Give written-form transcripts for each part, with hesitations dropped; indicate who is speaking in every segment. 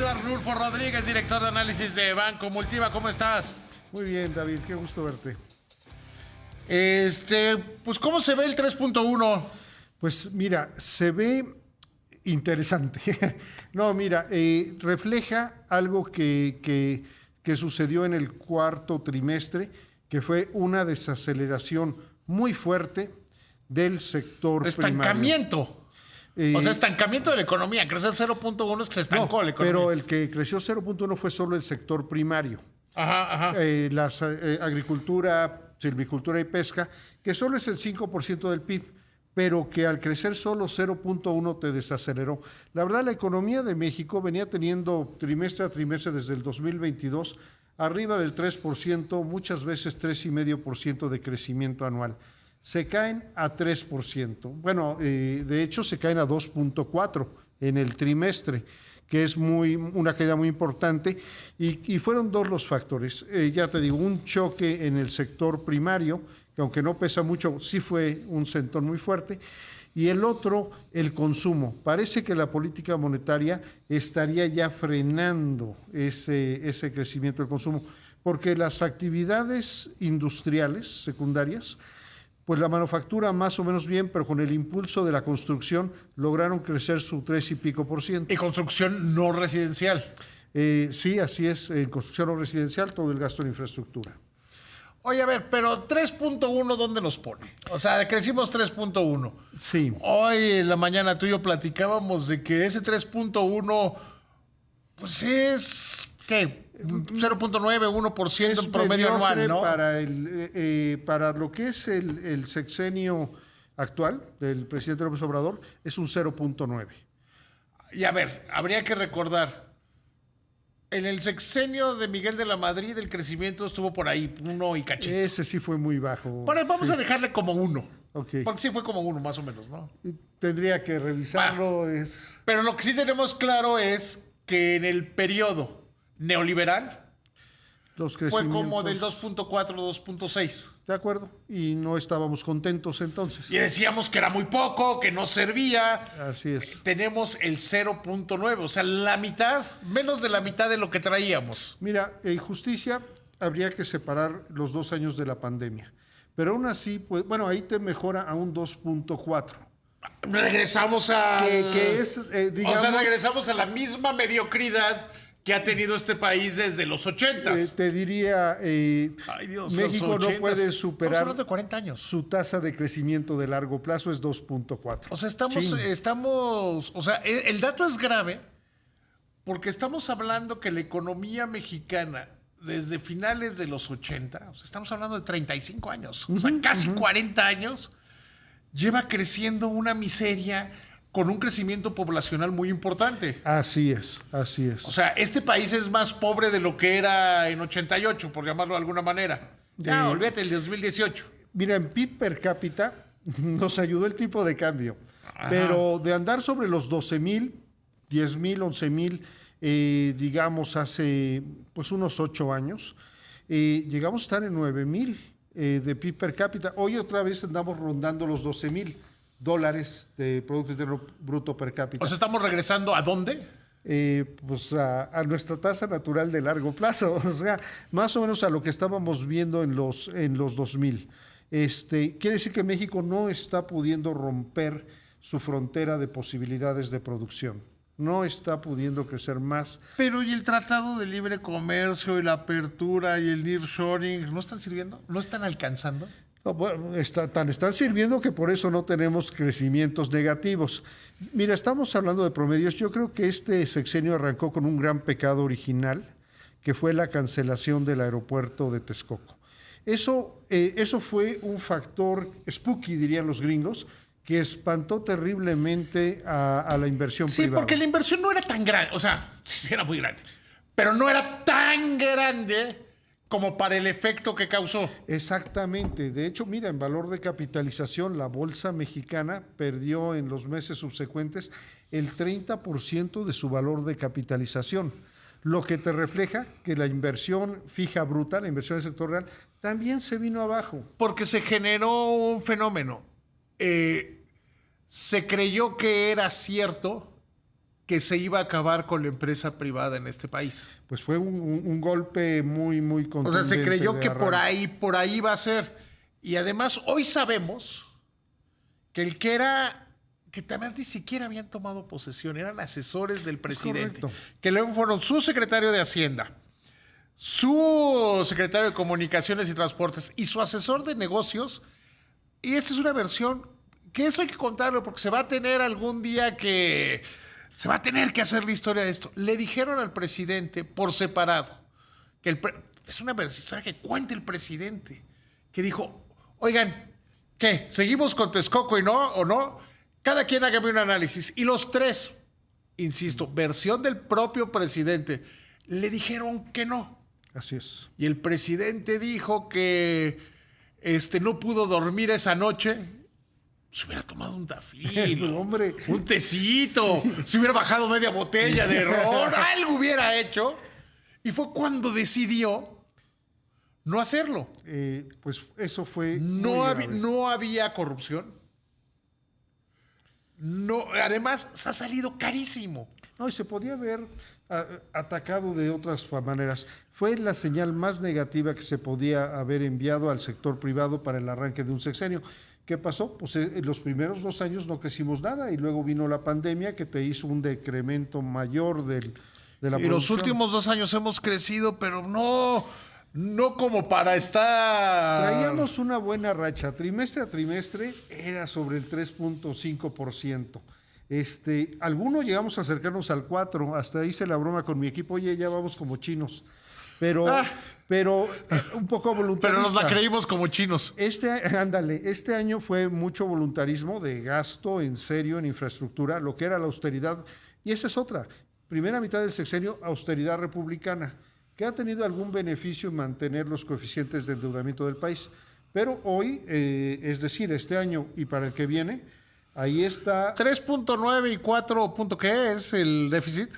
Speaker 1: saluda Arnulfo Rodríguez, director de análisis de Banco Multiva. ¿Cómo estás?
Speaker 2: Muy bien, David, qué gusto verte.
Speaker 1: Pues, ¿cómo se ve el 3.1?
Speaker 2: Pues mira, se ve interesante. No, mira, refleja algo que sucedió en el cuarto trimestre, que fue una desaceleración muy fuerte del sector
Speaker 1: Estancamiento.
Speaker 2: primario.
Speaker 1: Estancamiento de la economía. Crecer 0.1 es que se estancó la economía.
Speaker 2: Pero el que creció 0.1 fue solo el sector primario.
Speaker 1: Ajá.
Speaker 2: Agricultura, silvicultura y pesca, que solo es el 5% del PIB, pero que al crecer solo 0.1 te desaceleró. La verdad, la economía de México venía teniendo trimestre a trimestre desde el 2022 arriba del 3%, muchas veces 3,5% de crecimiento anual. Se caen a 3%. Bueno, de hecho se caen a 2.4 en el trimestre, que es una caída muy importante, y fueron dos los factores. Ya te digo, un choque en el sector primario, que aunque no pesa mucho, sí fue un sentón muy fuerte, y el otro, el consumo. Parece que la política monetaria estaría ya frenando ese crecimiento del consumo, porque las actividades industriales secundarias, pues la manufactura más o menos bien, pero con el impulso de la construcción lograron crecer su 3 y pico %.
Speaker 1: Y construcción no residencial.
Speaker 2: Sí, así es, en construcción no residencial, todo el gasto en infraestructura.
Speaker 1: Oye, a ver, pero 3.1, ¿dónde nos pone? O sea, crecimos 3.1.
Speaker 2: Sí.
Speaker 1: Hoy en la mañana tú y yo platicábamos de que ese 3.1, pues es, ¿qué? 0.9, 1% en promedio anual, ¿no?
Speaker 2: Para lo que es el sexenio actual del presidente López Obrador, es un 0.9.
Speaker 1: Y a ver, habría que recordar, en el sexenio de Miguel de la Madrid el crecimiento estuvo por ahí, 1 y cachito.
Speaker 2: Ese sí fue muy bajo.
Speaker 1: Bueno, vamos a dejarle como 1.
Speaker 2: Okay.
Speaker 1: Porque sí fue como 1 más o menos, ¿no?
Speaker 2: Tendría que revisarlo.
Speaker 1: Pero lo que sí tenemos claro es que en el periodo neoliberal fue como del 2.4, 2.6.
Speaker 2: De acuerdo. Y no estábamos contentos entonces.
Speaker 1: Y decíamos que era muy poco, que no servía.
Speaker 2: Así es.
Speaker 1: Tenemos el 0.9, o sea, la mitad, menos de la mitad de lo que traíamos.
Speaker 2: Mira, en justicia habría que separar los 2 años de la pandemia. Pero aún así, pues, bueno, ahí te mejora a un 2.4.
Speaker 1: Regresamos a...
Speaker 2: digamos,
Speaker 1: o sea, regresamos a la misma mediocridad que ha tenido este país desde los 80s.
Speaker 2: Te diría,
Speaker 1: Ay, Dios,
Speaker 2: México no puede superar.
Speaker 1: Estamos hablando de 40 años.
Speaker 2: Su tasa de crecimiento de largo plazo es 2.4.
Speaker 1: O sea, estamos, o sea, el dato es grave porque estamos hablando que la economía mexicana desde finales de los 80, o sea, estamos hablando de 35 años, o sea, casi 40 años, lleva creciendo una miseria con un crecimiento poblacional muy importante.
Speaker 2: Así es, así es.
Speaker 1: O sea, este país es más pobre de lo que era en 88, por llamarlo de alguna manera. Ya, olvídate, el de 2018.
Speaker 2: Mira, en PIB per cápita nos ayudó el tipo de cambio. Ajá. Pero de andar sobre los 12,000, 10,000, 11,000, digamos, hace pues unos 8 años, llegamos a estar en 9,000 de PIB per cápita. Hoy otra vez andamos rondando los 12,000 dólares de Producto Interno Bruto per cápita.
Speaker 1: O sea, ¿estamos regresando a dónde?
Speaker 2: Pues a nuestra tasa natural de largo plazo, o sea, más o menos a lo que estábamos viendo en los 2000. Quiere decir que México no está pudiendo romper su frontera de posibilidades de producción. No está pudiendo crecer más.
Speaker 1: Pero ¿y el Tratado de Libre Comercio y la apertura y el nearshoring no están sirviendo? ¿No están alcanzando?
Speaker 2: No, bueno, están sirviendo que por eso no tenemos crecimientos negativos. Mira, estamos hablando de promedios. Yo creo que este sexenio arrancó con un gran pecado original, que fue la cancelación del aeropuerto de Texcoco. Eso fue un factor spooky, dirían los gringos, que espantó terriblemente a la inversión privada.
Speaker 1: Sí, porque la inversión no era tan grande. O sea, sí era muy grande, pero no era tan grande como para el efecto que causó.
Speaker 2: Exactamente. De hecho, mira, en valor de capitalización, la bolsa mexicana perdió en los meses subsecuentes el 30% de su valor de capitalización, lo que te refleja que la inversión fija bruta, la inversión del sector real, también se vino abajo.
Speaker 1: Porque se generó un fenómeno. Se creyó que era cierto que se iba a acabar con la empresa privada en este país.
Speaker 2: Pues fue un golpe muy, muy
Speaker 1: O
Speaker 2: contundente.
Speaker 1: sea, se creyó
Speaker 2: de
Speaker 1: que
Speaker 2: arranque.
Speaker 1: por ahí va a ser. Y además, hoy sabemos que el que también ni siquiera habían tomado posesión, eran asesores del presidente,
Speaker 2: correcto.
Speaker 1: que luego fueron su secretario de Hacienda, su secretario de Comunicaciones y Transportes y su asesor de negocios. Y esta es una versión que esto hay que contarlo porque se va a tener algún día que se va a tener que hacer la historia de esto. Le dijeron al presidente por separado que es una historia que cuenta el presidente, que dijo, oigan, ¿qué? ¿Seguimos con Texcoco y no o no? Cada quien hágame un análisis. Y los tres, insisto, versión del propio presidente, le dijeron que no.
Speaker 2: Así es.
Speaker 1: Y el presidente dijo que no pudo dormir esa noche. Se hubiera tomado un tafil,
Speaker 2: Hombre.
Speaker 1: un tecito, se hubiera bajado media botella de ron, algo hubiera hecho. Y fue cuando decidió no hacerlo.
Speaker 2: Pues eso fue.
Speaker 1: No,
Speaker 2: muy grave.
Speaker 1: no había corrupción. No, además, se ha salido carísimo.
Speaker 2: No, y se podía haber atacado de otras maneras. Fue la señal más negativa que se podía haber enviado al sector privado para el arranque de un sexenio. ¿Qué pasó? Pues en los primeros 2 años no crecimos nada y luego vino la pandemia que te hizo un decremento mayor de la producción.
Speaker 1: Y los últimos 2 años hemos crecido, pero no como para estar...
Speaker 2: Traíamos una buena racha. Trimestre a trimestre era sobre el 3.5%. Algunos llegamos a acercarnos al 4%. Hasta hice la broma con mi equipo. Oye, ya vamos como chinos. Pero un poco voluntarista.
Speaker 1: Pero nos la creímos como chinos.
Speaker 2: Este año fue mucho voluntarismo de gasto en serio en infraestructura, lo que era la austeridad. Y esa es otra. Primera mitad del sexenio, austeridad republicana, que ha tenido algún beneficio en mantener los coeficientes de endeudamiento del país. Pero hoy, es decir, este año y para el que viene, ahí está...
Speaker 1: 3.9 y 4. ¿Qué es el déficit?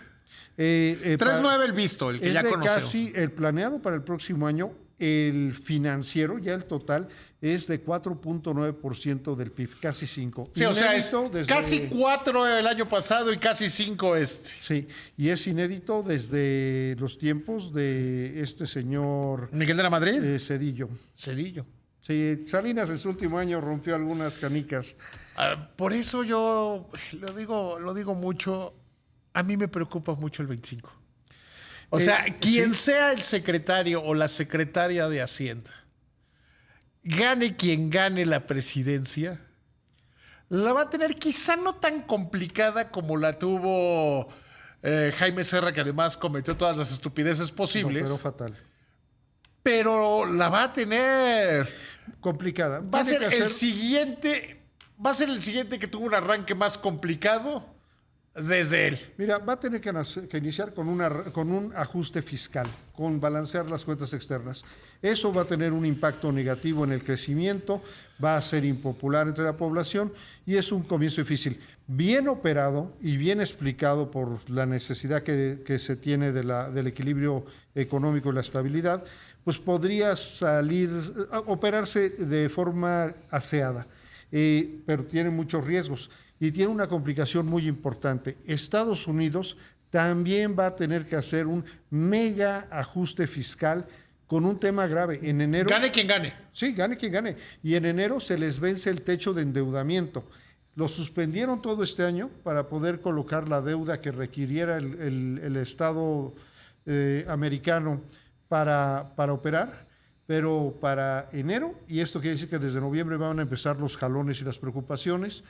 Speaker 1: 3.9 el visto, el que ya conocemos.
Speaker 2: Casi el planeado para el próximo año, el financiero, ya el total, es de 4.9% del PIB, casi 5%.
Speaker 1: Sí, o sea, es casi 4 el año pasado y casi 5
Speaker 2: Sí, y es inédito desde los tiempos de este señor...
Speaker 1: ¿Miguel de la Madrid?
Speaker 2: Cedillo.
Speaker 1: Cedillo.
Speaker 2: Sí, Salinas en su último año rompió algunas canicas.
Speaker 1: Por eso yo lo digo mucho, a mí me preocupa mucho el 25. O sea, quien sea el secretario o la secretaria de Hacienda, gane quien gane la presidencia, la va a tener quizá no tan complicada como la tuvo Jaime Serra, que además cometió todas las estupideces posibles.
Speaker 2: No, pero fatal.
Speaker 1: Pero la va a tener
Speaker 2: complicada.
Speaker 1: Va a ser el siguiente que tuvo un arranque más complicado desde él.
Speaker 2: Mira, va a tener que iniciar con un ajuste fiscal, con balancear las cuentas externas. Eso va a tener un impacto negativo en el crecimiento, va a ser impopular entre la población y es un comienzo difícil. Bien operado y bien explicado por la necesidad que se tiene del equilibrio económico y la estabilidad, pues podría operarse de forma aseada, pero tiene muchos riesgos. Y tiene una complicación muy importante. Estados Unidos también va a tener que hacer un mega ajuste fiscal con un tema grave. En enero...
Speaker 1: Gane quien gane.
Speaker 2: Sí, gane quien gane. Y en enero se les vence el techo de endeudamiento. Lo suspendieron todo este año para poder colocar la deuda que requiriera el Estado americano para operar. Pero para enero, y esto quiere decir que desde noviembre van a empezar los jalones y las preocupaciones,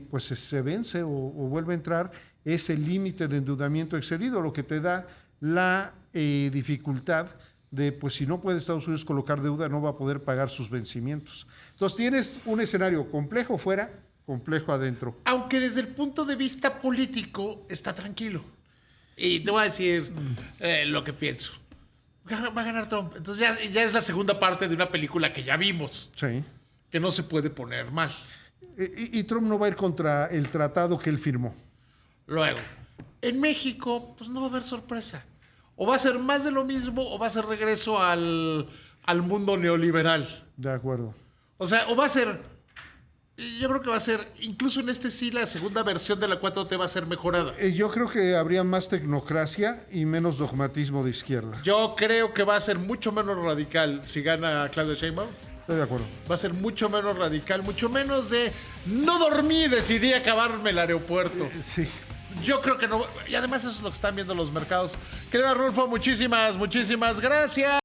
Speaker 2: pues se vence o vuelve a entrar ese límite de endeudamiento excedido, lo que te da la dificultad de, pues si no puede Estados Unidos colocar deuda, no va a poder pagar sus vencimientos. Entonces tienes un escenario complejo fuera, complejo adentro.
Speaker 1: Aunque desde el punto de vista político está tranquilo. Y te voy a decir lo que pienso. Va a ganar Trump. Entonces ya es la segunda parte de una película que ya vimos.
Speaker 2: Sí.
Speaker 1: Que no se puede poner mal.
Speaker 2: Y Trump no va a ir contra el tratado que él firmó.
Speaker 1: Luego, en México, pues no va a haber sorpresa. O va a ser más de lo mismo o va a ser regreso al mundo neoliberal.
Speaker 2: De acuerdo.
Speaker 1: O sea, o va a ser Yo creo que va a ser, incluso en este sí, la segunda versión de la 4T va a ser mejorada.
Speaker 2: Yo creo que habría más tecnocracia y menos dogmatismo de izquierda.
Speaker 1: Yo creo que va a ser mucho menos radical si gana Claudia Sheinbaum.
Speaker 2: Estoy de acuerdo.
Speaker 1: Va a ser mucho menos radical, mucho menos de no dormí y decidí acabarme el aeropuerto.
Speaker 2: Sí.
Speaker 1: Yo creo que no. Y además eso es lo que están viendo los mercados. Querido Rulfo, muchísimas gracias.